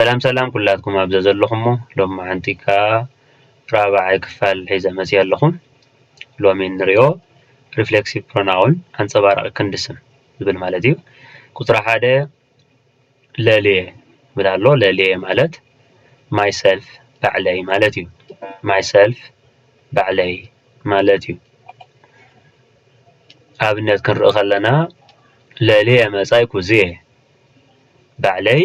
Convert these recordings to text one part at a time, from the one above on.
ሰላም ኩላትኩም ኣብዛ ዘለኹም ሎም ማዓንቲካ ራብዓይ ክፋል ሒዘ መፅእ ኣለኹም ሎሚ ንሪኦ ሪፍሌክሲቭ ፕሮናውን ኣንፀባራቒ ክንዲ ስም ዝብል ማለት እዩ ቁፅሪ 1 ለልየ ብል ኣሎ ለልየ ማለት ማይሰልፍ ባዕለይ ማለት እዩ ማይሰልፍ ባዕለይ ማለት እዩ ኣብነት ክንርኢ ከለና ለልየ መፃይኩ ዝየ ባዕለይ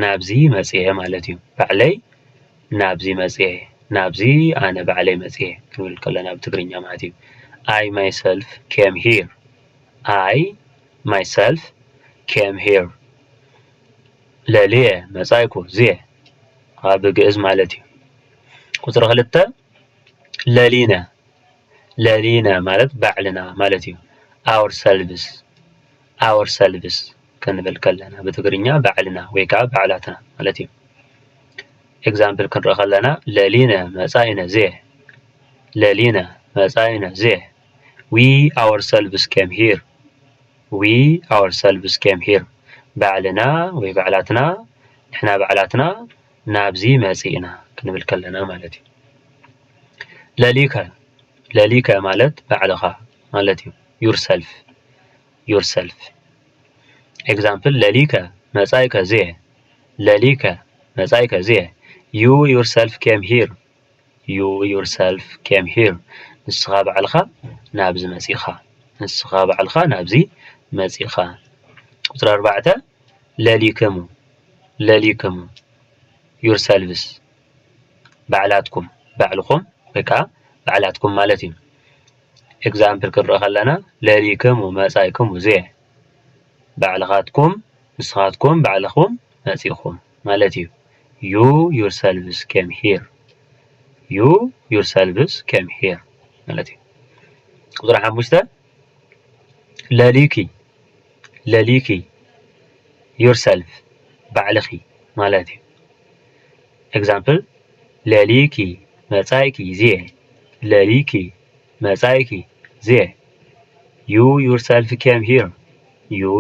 ናብዚ መፅየ ማለት እዩ ባዕለይ ናብዚ መፅየ ናብዚ ኣነ ባዕለይ መፅየ ክንብል ከለና ብትግርኛ ማለት እዩ I myself came here I myself came here ለልየ መፃይኩ ዝየ ኣብ ግእዝ ማለት እዩ ቁፅሪ 2 ለሊነ ለሊነ ማለት ባዕልና ማለት እዩ ourselves ክንብል ከለና በትግርኛ ባዕልና ወይ ከዓ ባዕላትና ማለት እዩ ኤግዛምፕል ክንርኢ ከለና ለሊነ መፃኢነ ዝየ ለሊነ መፃኢነ ዝየ we ourselves came here ባዕልና ወይ ባዕላትና ንሕና ባዕላትና ናብዚ መፂእና ክንብል ከለና ማለት እዩ ለሊከ ማለት ባዕልኻ ማለት እዩ yourself example ለሊከ መፃይከ ዝየ ለሊከ መፃይከ ዝየ you yourself came here ንስኻ ባዕልኻ ናብዚ መፂኻ ቁፅሪ 4 ለሊክሙ yourselves ባዕላትኩም ባዕልኹም ወይ ከዓ ባዕላትኩም ማለት እዩ ኤግዛምፕል ክንርኢ ከለና ለሊክሙ መፃይክሙ ዝየ ባዕልኻትኩም ንስኻትኩም ባዕልኹም መፂኹም ማለት እዩ you yourselves came here ማለት እዩ ቁፅሪ 5 ለሊኪ yourself ባዕልኺ ማለት እዩ ኤግዛምፕል ለሊኪ መፃይኪ ዝየ you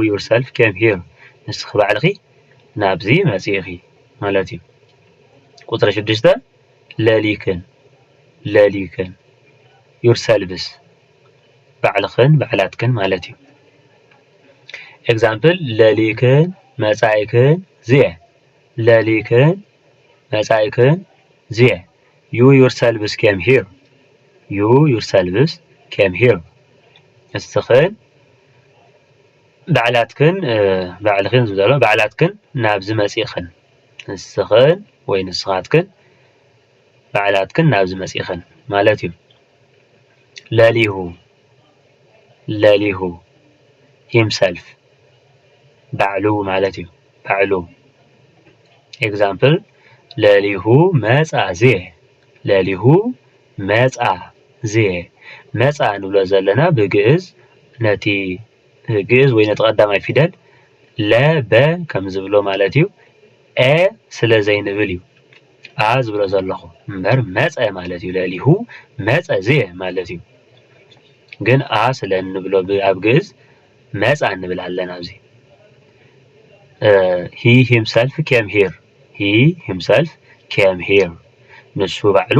yourself came here ንስኺ ባዕልኺ ናብዚ መፂእኺ ማለት እዩ ቁፅሪ 6 ለሊክን yourselves ባዕልኽን ባዕላትክን ማለት እዩ ኤግዛምፕል ለሊክን መፃይክን ዝየ you yourselves came here ንስኽን ባዕላትክን ናብዚ መፂእኽን ንስኽን ወይ ንስኻትክን ባዕላትክን ናብዚ መፂእኽን ማለት እዩ ለሊሁ himself ባዕሉ ማለት እዩ ባዕሉ ኤግዛምፕል ለሊሁ መፃ ዝየ መፃ ንብሎ ዘለና ብግእዝ ነቲ ግእዝ ወይ ነቲ ቀዳማይ ፊደል ለበ ከም ዝብሎ ማለት እዩ ስለ ዘይንብል እዩ ዝብሎ ዘለኹ እምበር መፀ ማለት እዩ ለሊሁ መፀ ዝየ ማለት እዩ ግን ስለ እንብሎ ኣብ ግእዝ መፃ እንብል ኣለና ኣብዚ he himself came here ንሱ ባዕሉ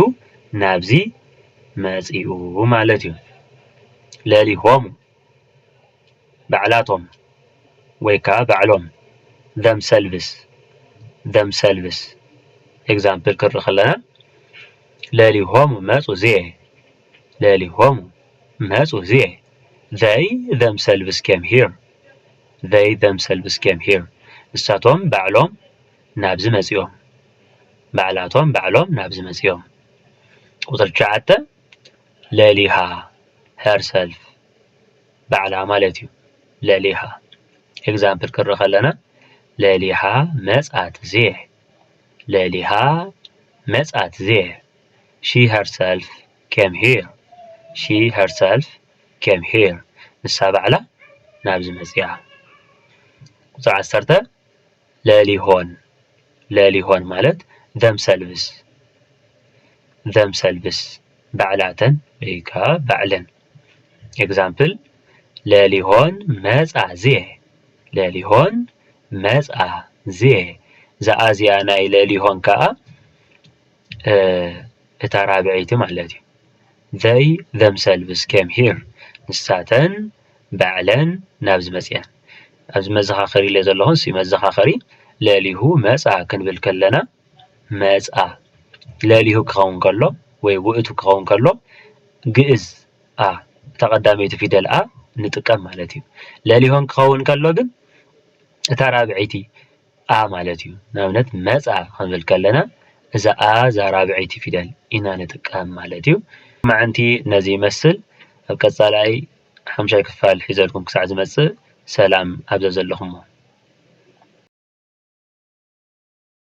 ናብዚ መፂኡ ማለት እዩ ለሊሆሙ ባዕላቶም ወይ ከዓ ባዕሎም themselves ኤግዛምፕል ክንርኢ ከለና ለሊሆሙ መፁ ዝየ they themselves came here ንሳቶም ባዕሎም ናብዚ መፂኦም ቁፅሪ 9 ለሊሃ herself ባዕላ ማለት እዩ ለሊሃ ኤግዛምፕል ክንርኢ ከለና ለሊሃ መፃት ዝየ she herself came here ንሳ ባዕላ ናብዚ መፂኣ ቁፅሪ 10 ለሊሆን ማለት themselves ባዕላተን ወይ ከዓ ባዕለን ኤግዛምፕል ለሊሆን መፃ ዝየ زأزيا ناي لليهون كا اترابعيتي مالتي they themselves came here نساتن بعلن نابز مسيان أبز مزخاخري لزلهون سي مزخاخري لليهو مسعى كنبل كلنا مسعى لليهو كخون كله ويوئتو كخون كله جئز تقدامي تفيدل نتقم مالتي لليهون كخون كله جن ترابعيتي مالتي نابنت مسعى كنبل كلنا إذا زرابعيتي فيدل إنا نتقام مالتي مع أنتي نزي مسل كصلاي حمشاي كفال حزالكم كساعة مسل سلام أبزز اللهم